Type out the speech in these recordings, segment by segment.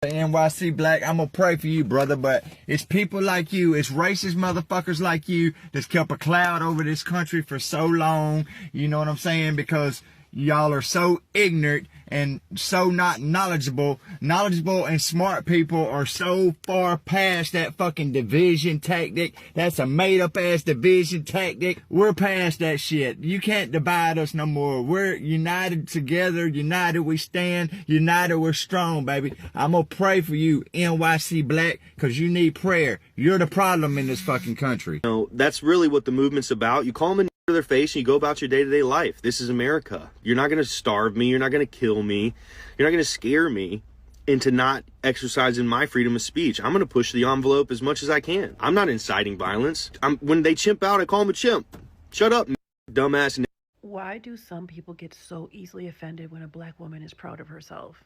NYC Black, I'm gonna pray for you, brother, but it's people like you, it's racist motherfuckers like you that's kept a cloud over this country for so long, you know what I'm saying, because y'all are so ignorant and so not knowledgeable. Knowledgeable and smart people are so far past that fucking division tactic. That's a made up ass division tactic. We're past that shit. You can't divide us no more. We're united together. United we stand. United we're strong, baby. I'm gonna pray for you, NYC Black, cause you need prayer. You're the problem in this fucking country. You know, that's really what the movement's about. You call them to their face and you go about your day-to-day life. This is America. You're not going to starve me. You're not going to kill me. You're not going to scare me into not exercising my freedom of speech. I'm going to push the envelope as much as I can. I'm not inciting violence. When they chimp out, I call them a chimp. Shut up, dumbass. Why do some people get so easily offended when a black woman is proud of herself?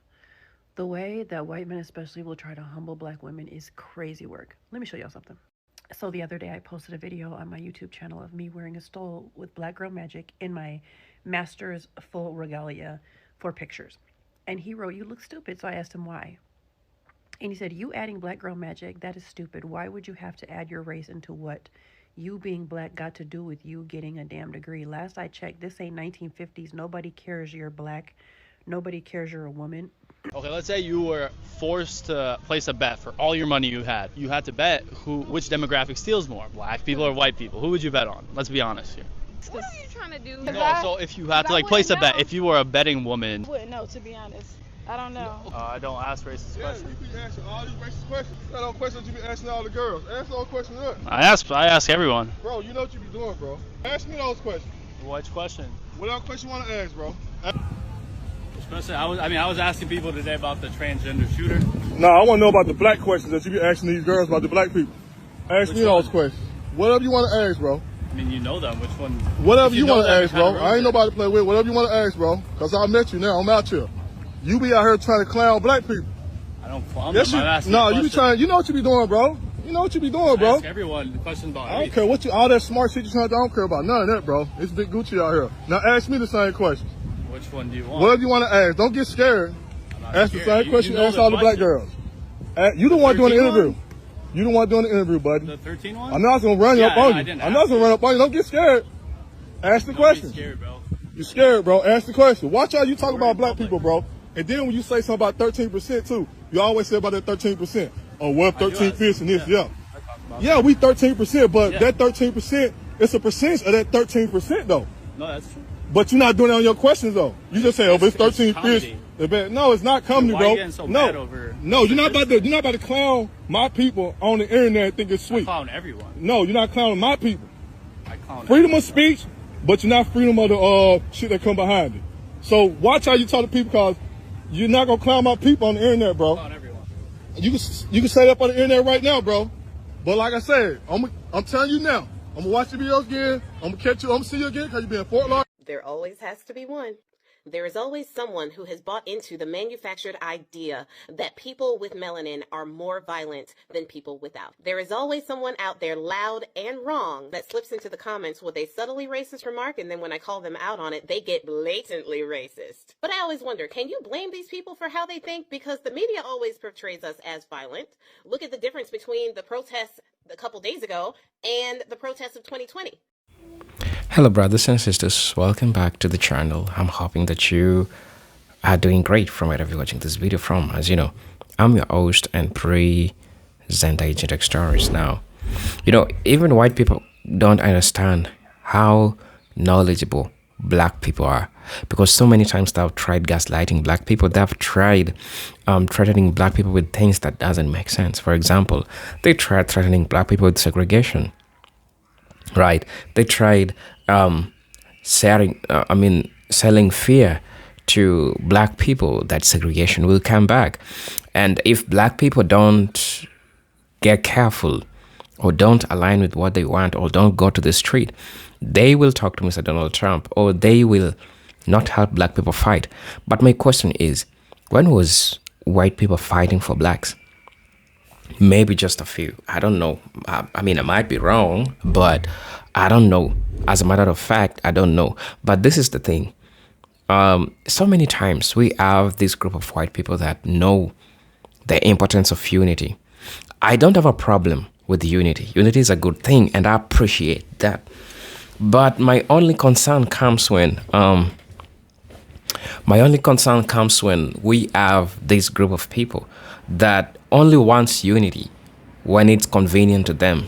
The way that white men especially will try to humble black women is crazy work. Let me show y'all something. So the other day I posted a video on my YouTube channel of me wearing a stole with Black Girl Magic in my master's full regalia for pictures. And he wrote, "You look stupid." So I asked him why. And he said, "You adding Black Girl Magic, that is stupid. Why would you have to add your race into what you being black got to do with you getting a damn degree? Last I checked, this ain't 1950s. Nobody cares you're black. Nobody cares you're a woman." Okay, let's say you were forced to place a bet for all your money you had. You had to bet which demographic steals more, black people or white people. Who would you bet on? Let's be honest here. What are you trying to do? No, so if you had to like place a bet, if you were a betting woman. I wouldn't know, to be honest. I don't know. I don't ask racist questions. You be asking all these racist questions. That's all questions you be asking all the girls. Ask all questions up. I ask everyone. Bro, you know what you be doing, bro. Ask me those questions. Which question? What else question you want to ask, bro? I was asking people today about the transgender shooter. No, I want to know about the black questions that you be asking these girls about the black people. Ask me those questions. Whatever you want to ask, bro. I mean, you know them. Which one? Whatever you want to ask, bro. I ain't nobody to play with. Whatever you want to ask, bro. Because I met you now. I'm out here. You be out here trying to clown black people. I don't. I'm yes, not asking. No, you be trying. You know what you be doing, bro. You know what you be doing, bro. Ask everyone questions about. I don't care what you. All that smart shit you trying to. I don't care about none of that, bro. It's Big Gucci out here. Now ask me the same question. Which one do you want? Whatever you want to ask. Don't get scared. Ask the same question. Ask all the black girls. You the one doing the interview. You the one doing the interview, buddy. The 13 one? I'm not gonna run up on you. I'm not gonna run up on you. Don't get scared. Ask the question. Scared, bro. You're scared, bro. Ask the question. Watch how you talk about black people, bro. And then when you say something about 13% too, you always say about that 13%. Oh, what 13 fifths and this, yeah. Yeah, we 13%, but that 13%, it's a percentage of that 13% though. No, that's true. But you're not doing it on your questions though. You just say, oh, but it's 13 fish. No, it's not comedy, why bro. Are you getting so mad over no, you're not about to clown my people on the internet and think it's sweet. I clown everyone. No, you're not clowning my people. I clown freedom everyone. of speech, but you're not freedom of the shit that come behind it. So watch how you talk to people, because you're not gonna clown my people on the internet, bro. Clown everyone. You can say that up on the internet right now, bro. But like I said, I'm telling you now, I'm gonna watch the videos again. I'm gonna catch you. I'm gonna see you again because you be in Fort Lauderdale. There always has to be one. There is always someone who has bought into the manufactured idea that people with melanin are more violent than people without. There is always someone out there loud and wrong that slips into the comments with a subtly racist remark, and then when I call them out on it, they get blatantly racist. But I always wonder, can you blame these people for how they think? Because the media always portrays us as violent. Look at the difference between the protests a couple days ago and the protests of 2020. Hello brothers and sisters, welcome back to the channel. I'm hoping that you are doing great from wherever you're watching this video from. As you know, I'm your host and presenter Agent THRTS. Now, you know, even white people don't understand how knowledgeable black people are, because so many times they've tried gaslighting black people. They've tried threatening black people with things that doesn't make sense. For example, they tried threatening black people with segregation. Right, they tried selling fear to black people that segregation will come back, and if black people don't get careful or don't align with what they want or don't go to the street, they will talk to Mr. Donald Trump, or they will not help black people fight. But my question is, when was white people fighting for blacks? Maybe just a few. I don't know. I mean, I might be wrong, but I don't know. As a matter of fact, I don't know. But this is the thing. So many times we have this group of white people that know the importance of unity. I don't have a problem with unity. Unity is a good thing, and I appreciate that. But my only concern comes when we have this group of people that only wants unity when it's convenient to them.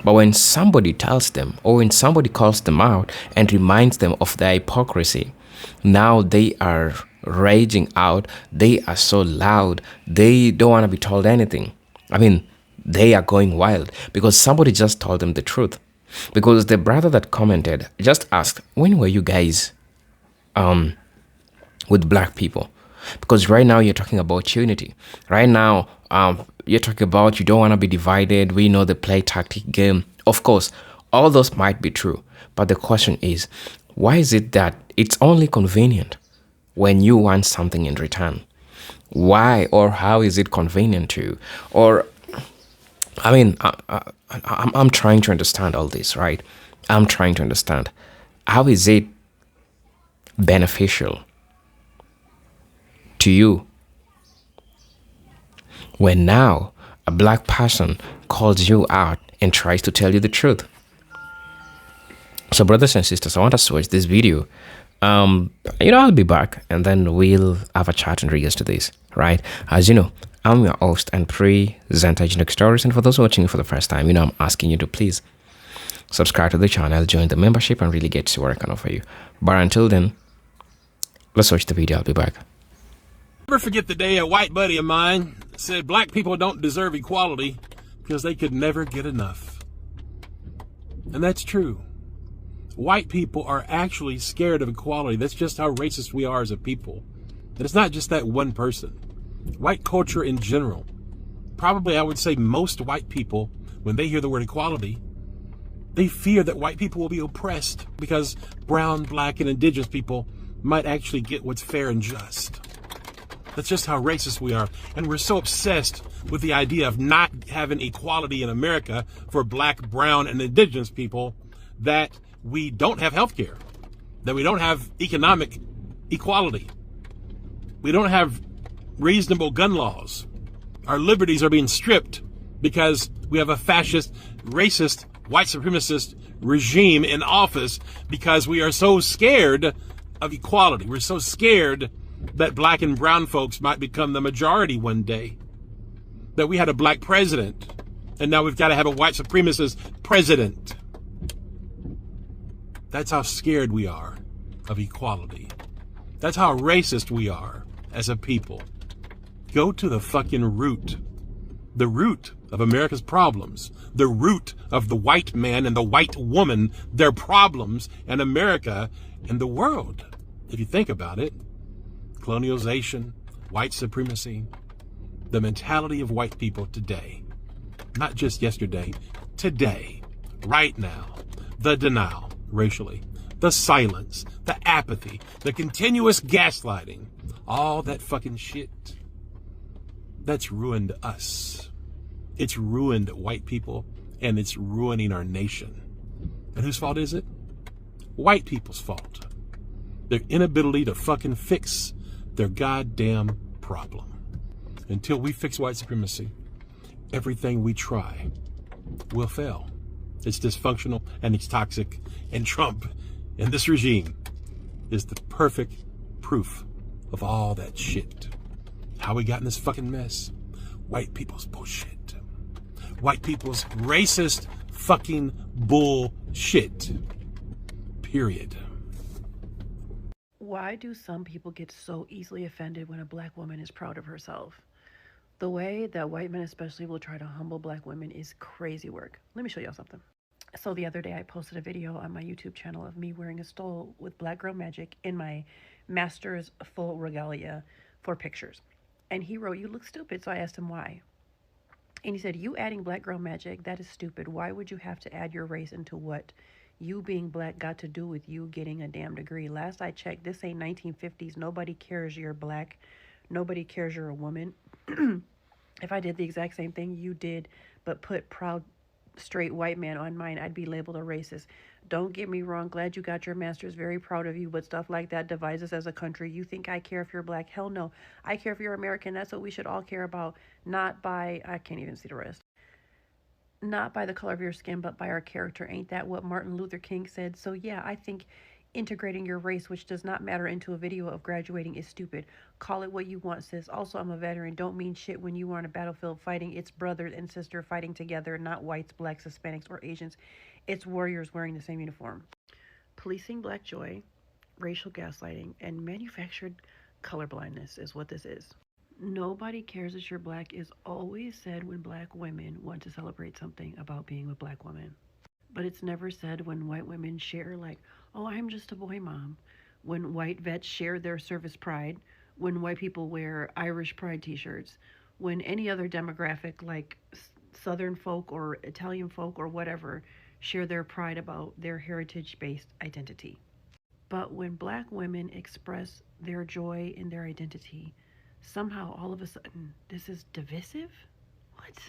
But when somebody tells them, or when somebody calls them out and reminds them of their hypocrisy, now they are raging out. They are so loud. They don't want to be told anything. I mean, they are going wild because somebody just told them the truth. Because the brother that commented just asked, when were you guys with black people? Because right now you're talking about unity. Right now, you're talking about you don't want to be divided. We know the play tactic game. Of course, all those might be true. But the question is, why is it that it's only convenient when you want something in return? Why or how is it convenient to you? Or, I mean, I'm trying to understand all this, right? I'm trying to understand. How is it beneficial to you when now a black person calls you out and tries to tell you the truth? So brothers and sisters, I want us to watch this video. I'll be back and then we'll have a chat in regards to this, right? As you know, I'm your host and presenter, THRTS, and for those watching me for the first time, I'm asking you to please subscribe to the channel, join the membership, and really get to what I can offer you. But until then, let's watch the video. I'll be back. Never forget the day a white buddy of mine said black people don't deserve equality because they could never get enough. And that's true. White people are actually scared of equality. That's just how racist we are as a people. And it's not just that one person. White culture in general. Probably I would say most white people, when they hear the word equality, they fear that white people will be oppressed because brown, black, and indigenous people might actually get what's fair and just. That's just how racist we are. And we're so obsessed with the idea of not having equality in America for black, brown, and indigenous people that we don't have health care, that we don't have economic equality. We don't have reasonable gun laws. Our liberties are being stripped because we have a fascist, racist, white supremacist regime in office because we are so scared of equality. We're so scared that black and brown folks might become the majority one day. That we had a black president and now we've got to have a white supremacist president. That's how scared we are of equality. That's how racist we are as a people. Go to the fucking root. The root of America's problems. The root of the white man and the white woman, their problems, and America and the world. If you think about it, colonialization, white supremacy, the mentality of white people today, not just yesterday, today, right now, the denial. Racially, the silence, the apathy, the continuous gaslighting, all that fucking shit, that's ruined us. It's ruined white people and it's ruining our nation. And whose fault is it? White people's fault. Their inability to fucking fix their goddamn problem. Until we fix white supremacy, everything we try will fail. It's dysfunctional and it's toxic, and Trump and this regime is the perfect proof of all that shit. How we got in this fucking mess? White people's bullshit. White people's racist fucking bullshit. Period. Why do some people get so easily offended when a black woman is proud of herself? The way that white men especially will try to humble black women is crazy work. Let me show y'all something. So the other day I posted a video on my YouTube channel of me wearing a stole with black girl magic in my master's full regalia for pictures. And he wrote, "You look stupid." So I asked him why. And he said, "You adding black girl magic, that is stupid. Why would you have to add your race into what you being black got to do with you getting a damn degree? Last I checked, this ain't 1950s. Nobody cares you're black. Nobody cares you're a woman. If I did the exact same thing you did, but put proud straight white man on mine, I'd be labeled a racist. Don't get me wrong, glad you got your master's, very proud of you, but stuff like that divides us as a country. You think I care if you're black? Hell no. I care if you're American. That's what we should all care about, not by, I can't even see the rest. Not by the color of your skin, but by our character. Ain't that what Martin Luther King said? So yeah, I think integrating your race, which does not matter, into a video of graduating is stupid. Call it what you want, sis. Also, I'm a veteran. Don't mean shit when you are on a battlefield fighting. It's brother and sister fighting together, not whites, blacks, Hispanics, or Asians. It's warriors wearing the same uniform. Policing black joy, racial gaslighting, and manufactured colorblindness is what this is. Nobody cares that you're black is always said when black women want to celebrate something about being a black woman. But it's never said when white women share, like, oh, I'm just a boy mom. When white vets share their service pride. When white people wear Irish pride t-shirts. When any other demographic, like Southern folk or Italian folk or whatever, share their pride about their heritage-based identity. But when black women express their joy in their identity, somehow all of a sudden this is divisive? What?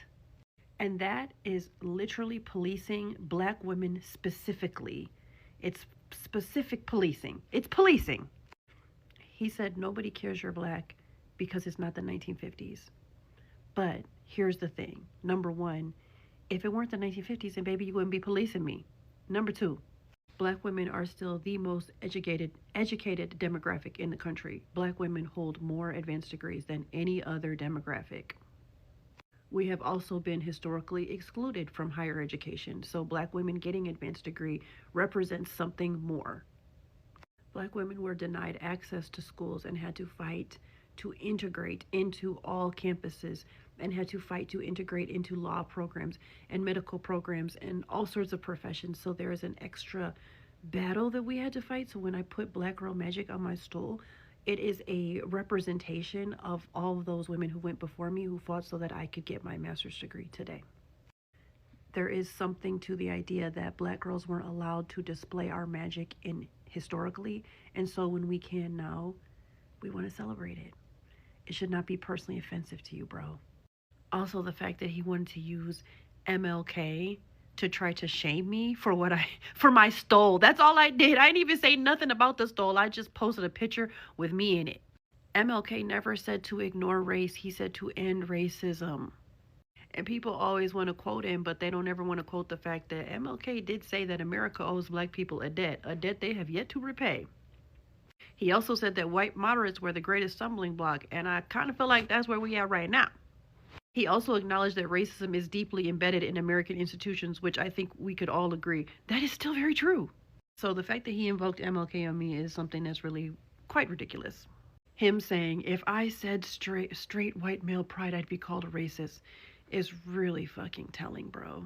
And that is literally policing black women specifically. It's specific policing. It's policing. He said nobody cares you're black because it's not the 1950s. But here's the thing. Number one, if it weren't the 1950s, then baby, you wouldn't be policing me. Number two, black women are still the most educated demographic in the country. Black women hold more advanced degrees than any other demographic. We have also been historically excluded from higher education, so black women getting advanced degree represents something more. Black women were denied access to schools and had to fight to integrate into all campuses and had to fight to integrate into law programs and medical programs and all sorts of professions. So there is an extra battle that we had to fight. So when I put Black Girl Magic on my stole, it is a representation of all of those women who went before me, who fought so that I could get my master's degree today. There is something to the idea that black girls weren't allowed to display our magic historically, and so when we can now, we want to celebrate it. It should not be personally offensive to you, bro. Also, the fact that he wanted to use MLK to try to shame me for my stole. That's all I did. I didn't even say nothing about the stole. I just posted a picture with me in it. MLK never said to ignore race. He said to end racism. And people always want to quote him, but they don't ever want to quote the fact that MLK did say that America owes black people a debt they have yet to repay. He also said that white moderates were the greatest stumbling block, and I kind of feel like that's where we are right now. He also acknowledged that racism is deeply embedded in American institutions, which I think we could all agree. That is still very true. So the fact that he invoked MLK on me is something that's really quite ridiculous. Him saying, if I said straight white male pride, I'd be called a racist, is really fucking telling, bro.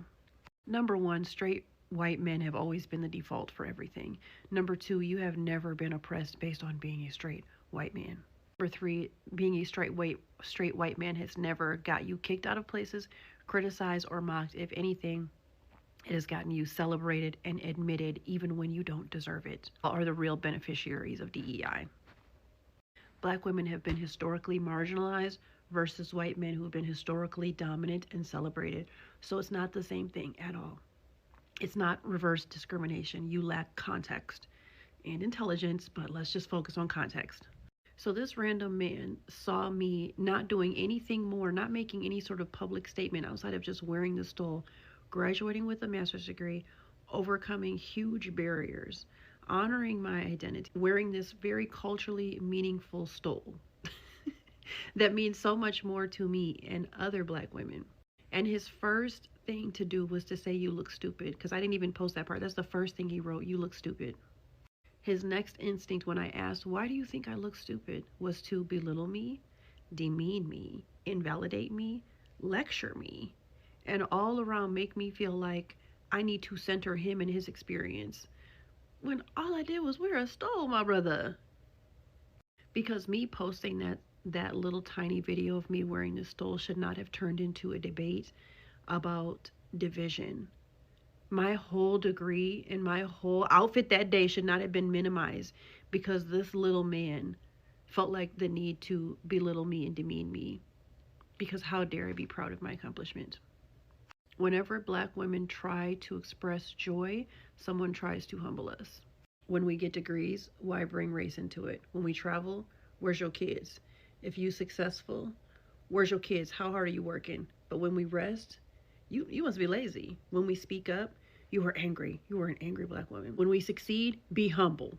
Number one, straight white men have always been the default for everything. Number two, you have never been oppressed based on being a straight white man. Number three, being a straight white man has never got you kicked out of places, criticized, or mocked. If anything, it has gotten you celebrated and admitted even when you don't deserve it. Are the real beneficiaries of DEI. Black women have been historically marginalized versus white men who have been historically dominant and celebrated. So it's not the same thing at all. It's not reverse discrimination. You lack context and intelligence, but let's just focus on context. So this random man saw me not doing anything more, not making any sort of public statement outside of just wearing the stole, graduating with a master's degree, overcoming huge barriers, honoring my identity, wearing this very culturally meaningful stole that means so much more to me and other black women. And his first thing to do was to say, you look stupid, because I didn't even post that part. That's the first thing he wrote, you look stupid. His next instinct when I asked, why do you think I look stupid, was to belittle me, demean me, invalidate me, lecture me, and all around make me feel like I need to center him and his experience, when all I did was wear a stole, my brother. Because me posting that little tiny video of me wearing the stole should not have turned into a debate about division. My whole degree and my whole outfit that day should not have been minimized because this little man felt like the need to belittle me and demean me. Because how dare I be proud of my accomplishment? Whenever black women try to express joy, someone tries to humble us. When we get degrees, why bring race into it? When we travel, where's your kids? If you successful, where's your kids? How hard are you working? But when we rest, you must be lazy. When we speak up, you are angry. You are an angry black woman. When we succeed, be humble.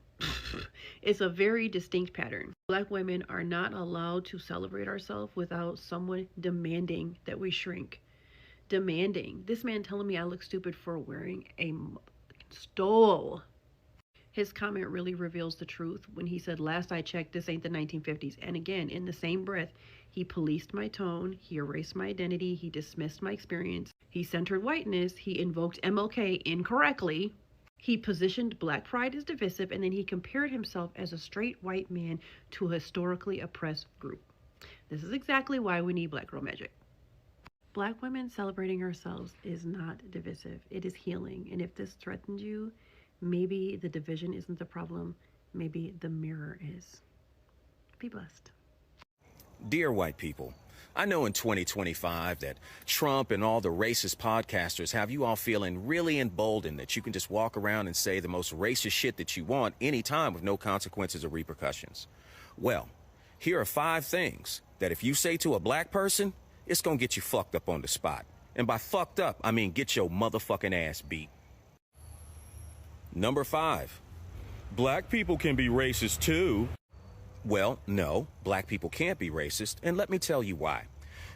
It's a very distinct pattern. Black women are not allowed to celebrate ourselves without someone demanding that we shrink. Demanding. This man telling me I look stupid for wearing a stole. His comment really reveals the truth when he said, last I checked, this ain't the 1950s. And again, in the same breath, he policed my tone, he erased my identity, he dismissed my experience, he centered whiteness, he invoked MLK incorrectly, he positioned black pride as divisive, and then he compared himself as a straight white man to a historically oppressed group. This is exactly why we need Black Girl Magic. Black women celebrating ourselves is not divisive, it is healing. And if this threatens you, maybe the division isn't the problem, maybe the mirror is. Be blessed. Dear white people, I know in 2025 that Trump and all the racist podcasters have you all feeling really emboldened that you can just walk around and say the most racist shit that you want anytime with no consequences or repercussions. Well, here are 5 things that if you say to a black person, it's gonna get you fucked up on the spot. And by fucked up, I mean get your motherfucking ass beat. Number 5, black people can be racist too. Well, no, black people can't be racist, and let me tell you why.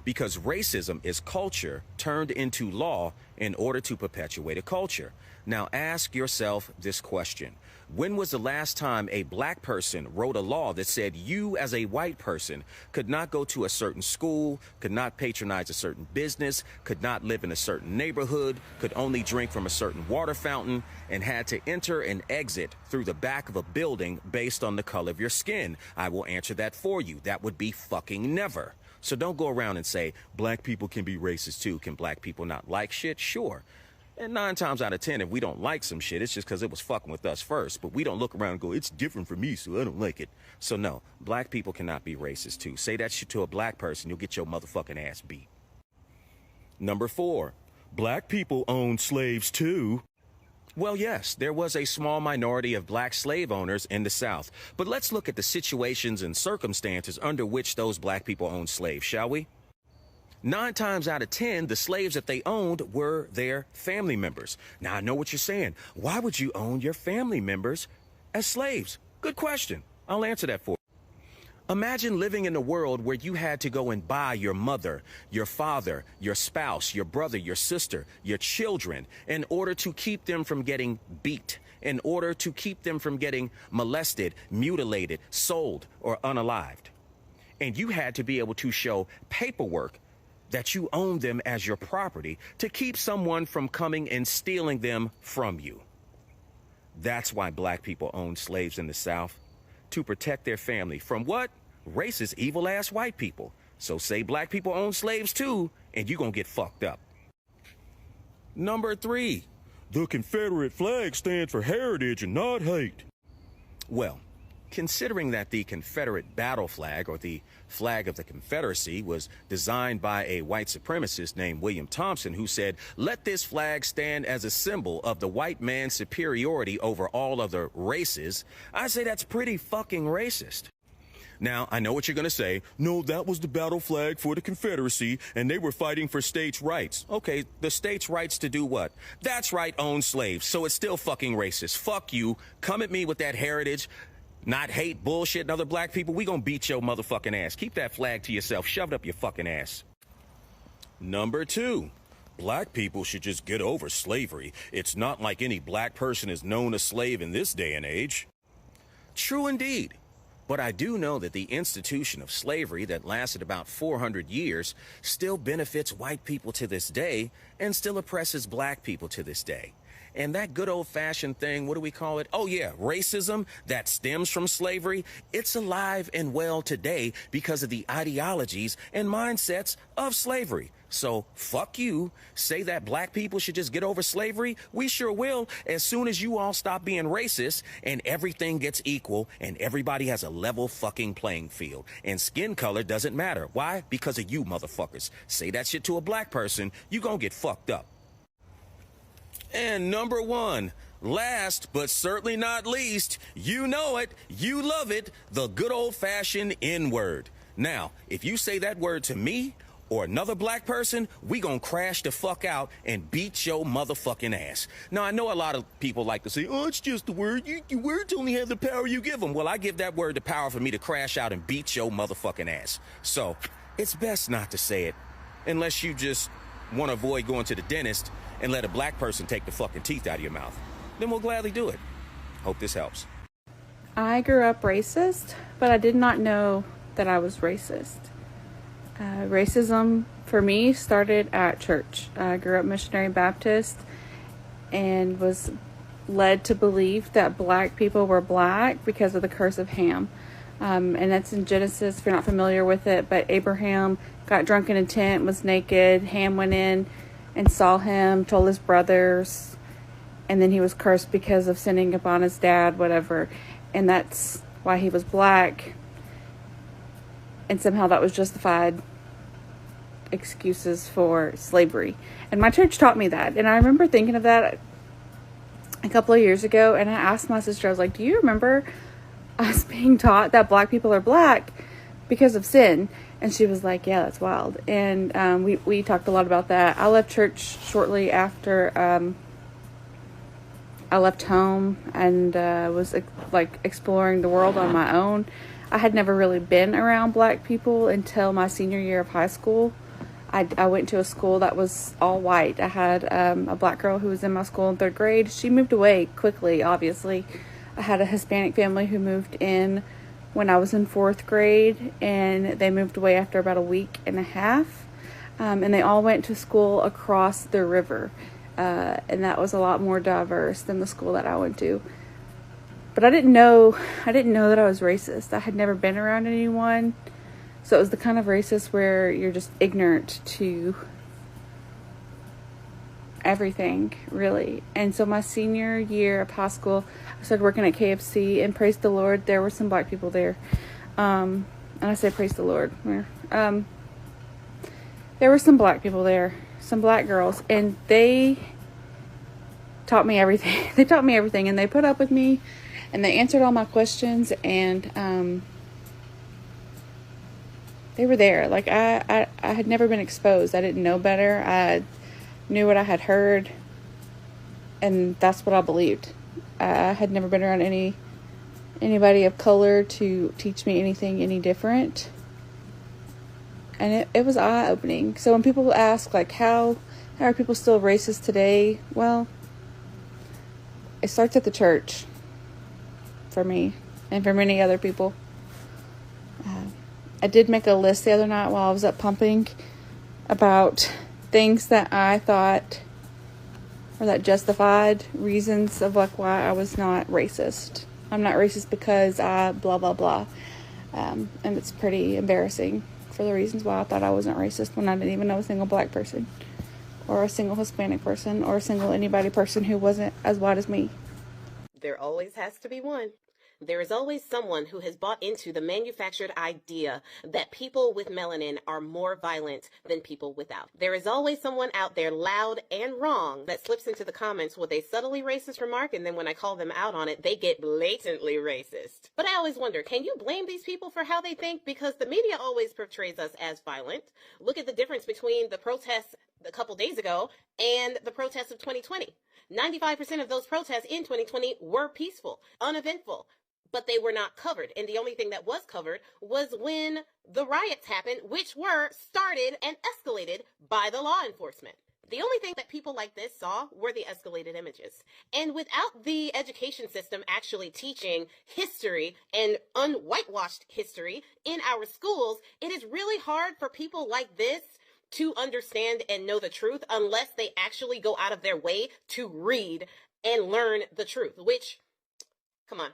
Because racism is culture turned into law in order to perpetuate a culture. Now ask yourself this question. When was the last time a black person wrote a law that said you as a white person could not go to a certain school, could not patronize a certain business, could not live in a certain neighborhood, could only drink from a certain water fountain, and had to enter and exit through the back of a building based on the color of your skin? I will answer that for you. That would be fucking never. So don't go around and say, black people can be racist too. Can black people not like shit? Sure. And 9 times out of 10, if we don't like some shit, it's just because it was fucking with us first. But we don't look around and go, it's different for me, so I don't like it. So no, black people cannot be racist too. Say that shit to a black person, you'll get your motherfucking ass beat. Number 4, black people own slaves too. Well, yes, there was a small minority of black slave owners in the South. But let's look at the situations and circumstances under which those black people owned slaves, shall we? 9 times out of 10, the slaves that they owned were their family members. Now, I know what you're saying. Why would you own your family members as slaves? Good question. I'll answer that for you. Imagine living in a world where you had to go and buy your mother, your father, your spouse, your brother, your sister, your children in order to keep them from getting beat, in order to keep them from getting molested, mutilated, sold, or unalived. And you had to be able to show paperwork that you own them as your property to keep someone from coming and stealing them from you. That's why black people owned slaves in the South, to protect their family from what? Racist, evil-ass white people. So say black people own slaves too, and you're gonna get fucked up. Number 3, the Confederate flag stands for heritage and not hate. Well, considering that the Confederate battle flag, or the flag of the Confederacy, was designed by a white supremacist named William Thompson, who said, let this flag stand as a symbol of the white man's superiority over all other races, I say that's pretty fucking racist. Now, I know what you're going to say. No, that was the battle flag for the Confederacy, and they were fighting for states' rights. Okay, the states' rights to do what? That's right, own slaves, so it's still fucking racist. Fuck you. Come at me with that heritage, not hate bullshit and other black people. We gonna beat your motherfucking ass. Keep that flag to yourself. Shove it up your fucking ass. Number 2, black people should just get over slavery. It's not like any black person is known a slave in this day and age. True indeed. But I do know that the institution of slavery that lasted about 400 years still benefits white people to this day and still oppresses black people to this day. And that good old-fashioned thing, what do we call it? Oh yeah, racism that stems from slavery. It's alive and well today because of the ideologies and mindsets of slavery. So fuck you. Say that black people should just get over slavery. We sure will, as soon as you all stop being racist and everything gets equal and everybody has a level fucking playing field. And skin color doesn't matter. Why? Because of you motherfuckers. Say that shit to a black person, you gonna get fucked up. And number one, last but certainly not least, you know it, you love it, the good old-fashioned N-word. Now, if you say that word to me or another black person, we gonna crash the fuck out and beat your motherfucking ass. Now, I know a lot of people like to say, oh, it's just a word. Your words only have the power you give them. Well, I give that word the power for me to crash out and beat your motherfucking ass. So, it's best not to say it unless you just want to avoid going to the dentist and let a black person take the fucking teeth out of your mouth. Then we'll gladly do it. Hope this helps. I grew up racist, but I did not know that I was racist. Racism for me started at church. I grew up missionary Baptist and was led to believe that black people were black because of the curse of Ham. And that's in Genesis, if you're not familiar with it, but Abraham got drunk in a tent, was naked. Ham went in and saw him, told his brothers, and then he was cursed because of sinning upon his dad, whatever. And that's why he was black. And somehow that was justified excuses for slavery. And my church taught me that. And I remember thinking of that a couple of years ago. And I asked my sister, I was like, do you remember us being taught that black people are black because of sin? And she was like, yeah, that's wild. And we talked a lot about that. I left church shortly after I left home and was like exploring the world on my own. I had never really been around black people until my senior year of high school. I went to a school that was all white. I had a black girl who was in my school in 3rd grade. She moved away quickly, obviously. I had a Hispanic family who moved in when I was in 4th grade, and they moved away after about a week and a half. And they all went to school across the river. And that was a lot more diverse than the school that I went to. But I didn't know that I was racist. I had never been around anyone. So it was the kind of racist where you're just ignorant to everything, really. And so my senior year of high school, I started working at KFC, and praise the Lord, there were some black people there. And I say praise the Lord. There were some black people there, some black girls, and they taught me everything. They taught me everything, and they put up with me, and they answered all my questions, and they were there. Like, I had never been exposed. I didn't know better. I knew what I had heard, and that's what I believed. I had never been around anybody of color to teach me anything any different. And it was eye-opening. So when people ask, like, how are people still racist today? Well, it starts at the church for me and for many other people. I did make a list the other night while I was up pumping about things that I thought or that justified reasons of like why I was not racist. I'm not racist because I blah blah blah. And it's pretty embarrassing for the reasons why I thought I wasn't racist when I didn't even know a single black person or a single Hispanic person or a single anybody person who wasn't as white as me. There always has to be one. There is always someone who has bought into the manufactured idea that people with melanin are more violent than people without. There is always someone out there loud and wrong that slips into the comments with a subtly racist remark, and then when I call them out on it, they get blatantly racist. But I always wonder, can you blame these people for how they think? Because the media always portrays us as violent. Look at the difference between the protests a couple days ago and the protests of 2020. 95% of those protests in 2020 were peaceful, uneventful, but they were not covered. And the only thing that was covered was when the riots happened, which were started and escalated by the law enforcement. The only thing that people like this saw were the escalated images. And without the education system actually teaching history and unwhitewashed history in our schools, it is really hard for people like this to understand and know the truth unless they actually go out of their way to read and learn the truth, which, come on.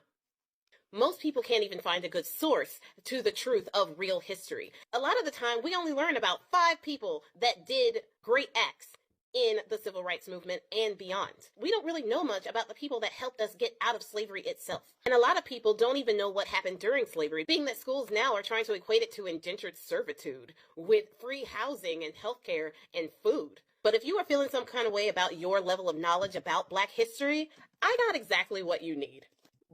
Most people can't even find a good source to the truth of real history. A lot of the time, we only learn about 5 people that did great acts in the civil rights movement and beyond. We don't really know much about the people that helped us get out of slavery itself. And a lot of people don't even know what happened during slavery, being that schools now are trying to equate it to indentured servitude with free housing and healthcare and food. But if you are feeling some kind of way about your level of knowledge about Black history, I got exactly what you need.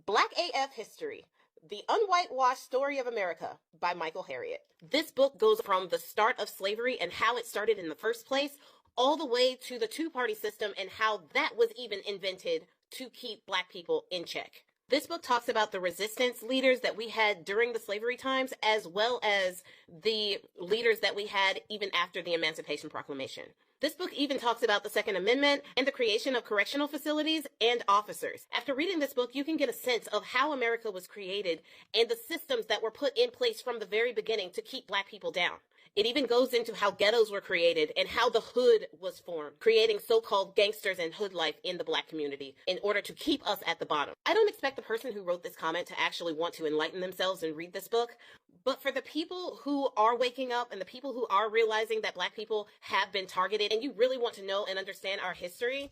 Black AF History, The Unwhitewashed Story of America by Michael Harriot. This book goes from the start of slavery and how it started in the first place, all the way to the two-party system and how that was even invented to keep Black people in check. This book talks about the resistance leaders that we had during the slavery times, as well as the leaders that we had even after the Emancipation Proclamation. This book even talks about the Second Amendment and the creation of correctional facilities and officers. After reading this book, you can get a sense of how America was created and the systems that were put in place from the very beginning to keep Black people down. It even goes into how ghettos were created and how the hood was formed, creating so-called gangsters and hood life in the Black community in order to keep us at the bottom. I don't expect the person who wrote this comment to actually want to enlighten themselves and read this book, but for the people who are waking up and the people who are realizing that Black people have been targeted and you really want to know and understand our history,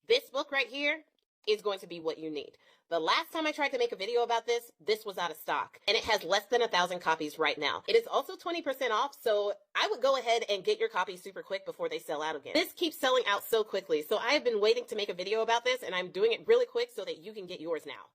this book right here is going to be what you need. The last time I tried to make a video about this was out of stock, and it has less than 1,000 copies right now. It is also 20% off, so I would go ahead and get your copy super quick before they sell out again. This keeps selling out so quickly, so I have been waiting to make a video about this, and I'm doing it really quick so that you can get yours now.